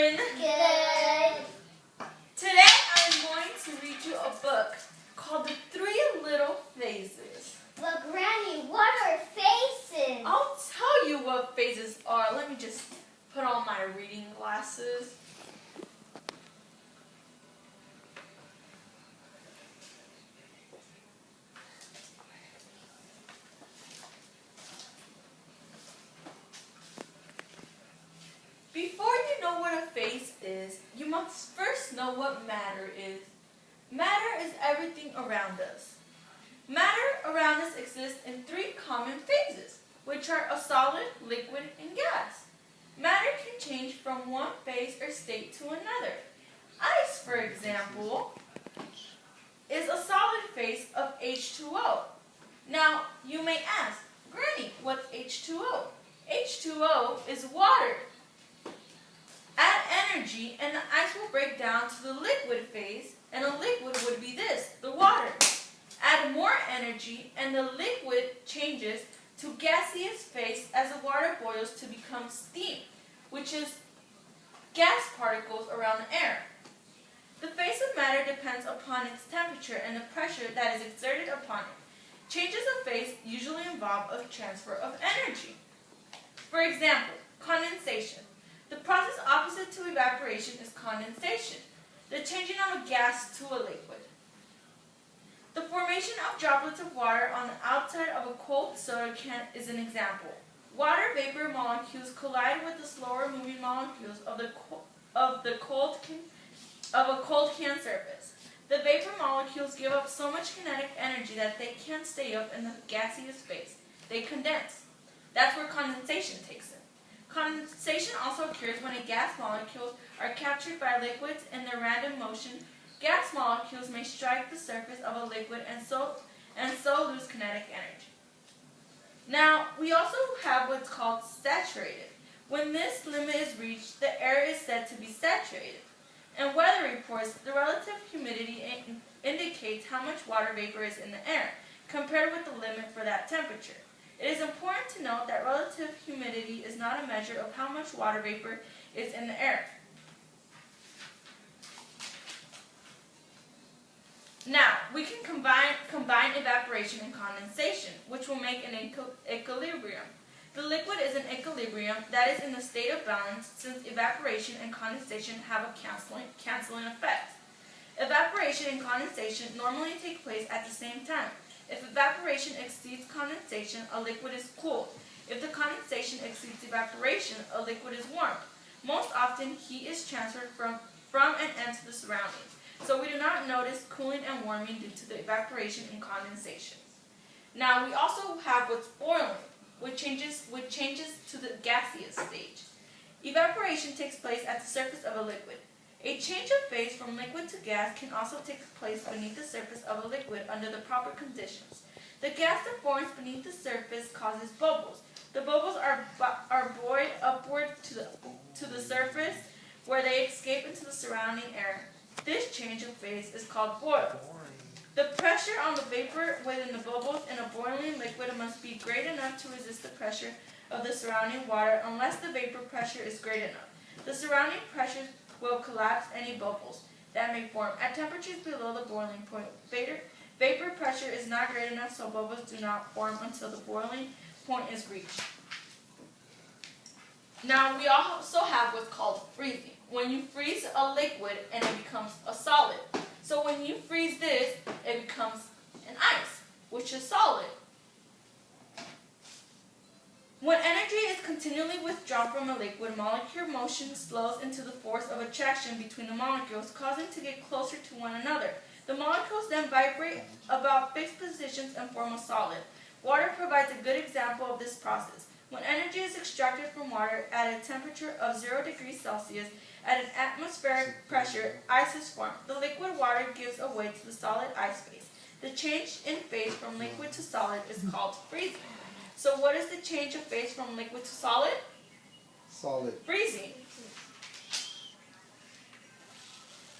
doing? Good. Today I'm going to read you a book called The Three Little Phases. But Granny, what are faces? I'll tell you what phases are. Let me just put on my reading glasses. Before you know what a phase is, you must first know what matter is. Matter is everything around us. Matter around us exists in three common phases, which are a solid, liquid, and gas. Matter can change from one phase or state to another. Ice, for example, is a solid phase of H2O. Now, you may ask, Granny, what's H2O? H2O is water. Add energy and the ice will break down to the liquid phase, and a liquid would be this, the water. Add more energy and the liquid changes to gaseous phase as the water boils to become steam, which is gas particles around the air. The phase of matter depends upon its temperature and the pressure that is exerted upon it. Changes of phase usually involve a transfer of energy. For example, condensation. The process opposite to evaporation is condensation, the changing of a gas to a liquid. The formation of droplets of water on the outside of a cold soda can is an example. Water vapor molecules collide with the slower moving molecules of a cold can surface. The vapor molecules give up so much kinetic energy that they can't stay up in the gaseous phase. They condense. That's where condensation takes in. Condensation also occurs when gas molecules are captured by liquids in their random motion. Gas molecules may strike the surface of a liquid and so lose kinetic energy. Now, we also have what's called saturated. When this limit is reached, the air is said to be saturated. In weather reports, the relative humidity indicates how much water vapor is in the air, compared with the limit for that temperature. It is important to note that relative humidity is not a measure of how much water vapor is in the air. Now, we can combine evaporation and condensation, which will make an equilibrium. The liquid is an equilibrium that is in the state of balance since evaporation and condensation have a canceling effect. Evaporation and condensation normally take place at the same time. If evaporation exceeds condensation, a liquid is cooled. If the condensation exceeds evaporation, a liquid is warmed. Most often, heat is transferred from and into the surroundings, so we do not notice cooling and warming due to the evaporation and condensation. Now, we also have what's boiling, which changes to the gaseous stage. Evaporation takes place at the surface of a liquid. A change of phase from liquid to gas can also take place beneath the surface of a liquid under the proper conditions. The gas that forms beneath the surface causes bubbles. The bubbles are buoyed upward to the surface where they escape into the surrounding air. This change of phase is called boil. The pressure on the vapor within the bubbles in a boiling liquid must be great enough to resist the pressure of the surrounding water unless the vapor pressure is great enough. The surrounding pressure will collapse any bubbles that may form. At temperatures below the boiling point, vapor pressure is not great enough, so bubbles do not form until the boiling point is reached. Now, we also have what's called freezing. When you freeze a liquid and it becomes a solid. So when you freeze this, it becomes an ice, which is solid. When energy is continually withdrawn from a liquid, molecular motion slows into the force of attraction between the molecules, causing them to get closer to one another. The molecules then vibrate about fixed positions and form a solid. Water provides a good example of this process. When energy is extracted from water at a temperature of 0 degrees Celsius, at an atmospheric pressure, ice is formed. The liquid water gives way to the solid ice phase. The change in phase from liquid to solid is called freezing. So what is the change of phase from liquid to solid? Solid. Freezing.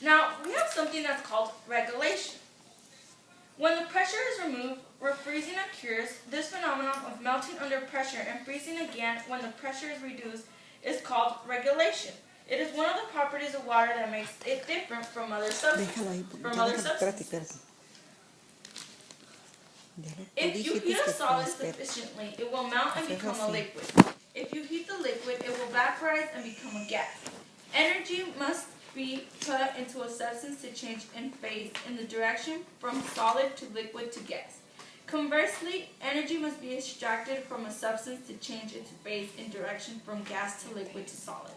Now, we have something that's called regulation. When the pressure is removed, refreezing occurs. This phenomenon of melting under pressure and freezing again when the pressure is reduced is called regulation. It is one of the properties of water that makes it different from other substances. If you heat a solid sufficiently, it will melt and become a liquid. If you heat the liquid, it will vaporize and become a gas. Energy must be put into a substance to change in phase in the direction from solid to liquid to gas. Conversely, energy must be extracted from a substance to change its phase in direction from gas to liquid to solid.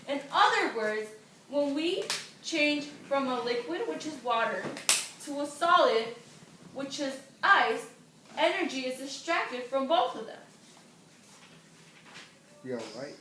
In other words, when we change from a liquid, which is water, to a solid, which is ice, energy is extracted from both of them. You're right.